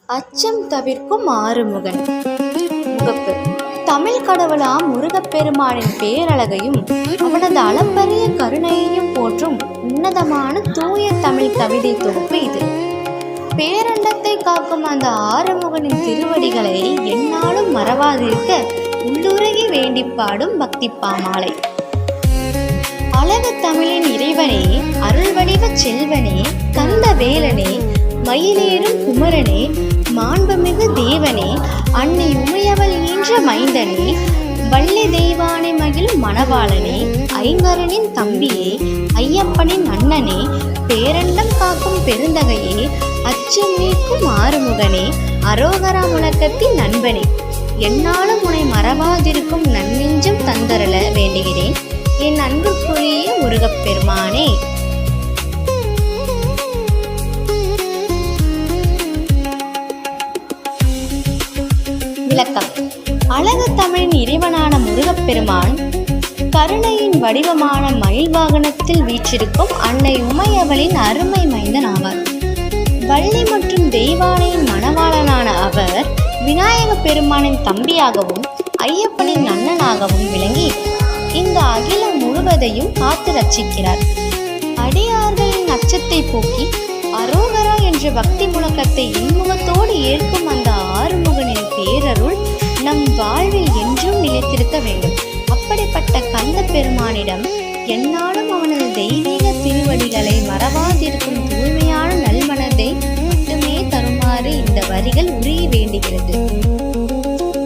அச்சம் தவிர்க்கும் ஆறுமுகன். முகப்பு. தமிழ் கடவுளாம் முருகப்பெருமானின் பேரழகையும் அவனது அளப்பரிய கருணையையும் போற்றும் உன்னதமான தூய தமிழ் கவிதை தொகுப்பு இது. பேரண்டத்தை காக்கும் அந்த ஆறுமுகனின் திருவடிகளை எந்நாளும் மறவாதிருக்க உள்ளுருகி வேண்டி பாடும் பக்தி பாமாலை. அழகு தமிழின் இறைவனே, அருள் வடிவ செல்வனே, கந்த வேலனே, மயிலேறும் குமரனே, மாண்புமிகு தேவனே, அன்னை உமையவள் ஈன்ற மைந்தனே, வள்ளி தெய்வானை மகிழும் மணவாளனே, ஐங்கரனின் தம்பியே, ஐயப்பனின் அண்ணனே, பேரண்டம் காக்கும் பெருந்தகையே, அச்சம் நீக்கும் ஆறுமுகனே, அரோகரா முழக்கத்தின் நண்பனே, எந்நாளும் உன்னை மறவாதிருக்கும் நன்னெஞ்சம் தந்தரல வேண்டுகிறேன் என் அன்புக்குரிய முருகப்பெருமானே. விளக்கம். அழகு தமிழின் இறைவனான முருகப்பெருமான் கருணையின் வடிவமான மயில் வாகனத்தில் வீற்றிருக்கும் அன்னை உமையவளின் அருமை மைந்தன் ஆவார். வள்ளி மற்றும் தெய்வானையின் மணவாளனான அவர் விநாயக பெருமானின் தம்பியாகவும் ஐயப்பனின் அண்ணனாகவும் விளங்கி இந்த அகிலம் முழுவதையும் காத்து ரட்சிக்கிறார். அடியார்களின் அச்சத்தை போக்கி அரோகரா என்ற பக்தி முழக்கத்தை இன்முகத்தோடு ஏற்கும் அந்த ஆறுமுகனின் பேரருள் நம் வாழ்வில் என்றும் நிலைத்திருக்க வேண்டும். அப்படிப்பட்ட கந்த பெருமானிடம் எந்நாளும் அவனது தெய்வீக திருவடிகளை மறவாதிருக்கும் தூய்மையான நல்மனதை மட்டுமே தருமாறு இந்த வரிகள் உருகி வேண்டுகிறது.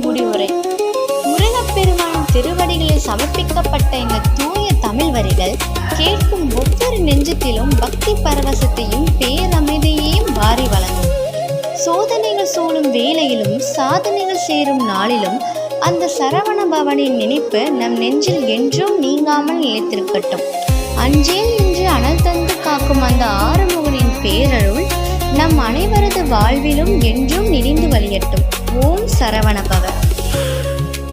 முடிவுரை. முருகப்பெருமானின் திருவடிகளில் சமர்ப்பிக்கப்பட்ட இந்த தூய தமிழ் வரிகள் கேட்கும் ஒவ்வொரு நெஞ்சத்திலும் பக்தி பரவசத்தையும் பேரமைதியையும் வாரி வழங்கும். சோதனைகள் சூழும் வேளையிலும் சாதனைகள் சேரும் நாளிலும் அந்த சரவண பவனின் நினைப்பு நம் நெஞ்சில் என்றும் நீங்காமல் நிலைத்திருக்கட்டும். அஞ்சேல் என்று அனல் தந்து காக்கும் அந்த ஆறுமுகனின் பேரருள் நம் அனைவரது வாழ்விலும் என்றும் நிறைந்து வழியட்டும். ஓம் சரவண பவ.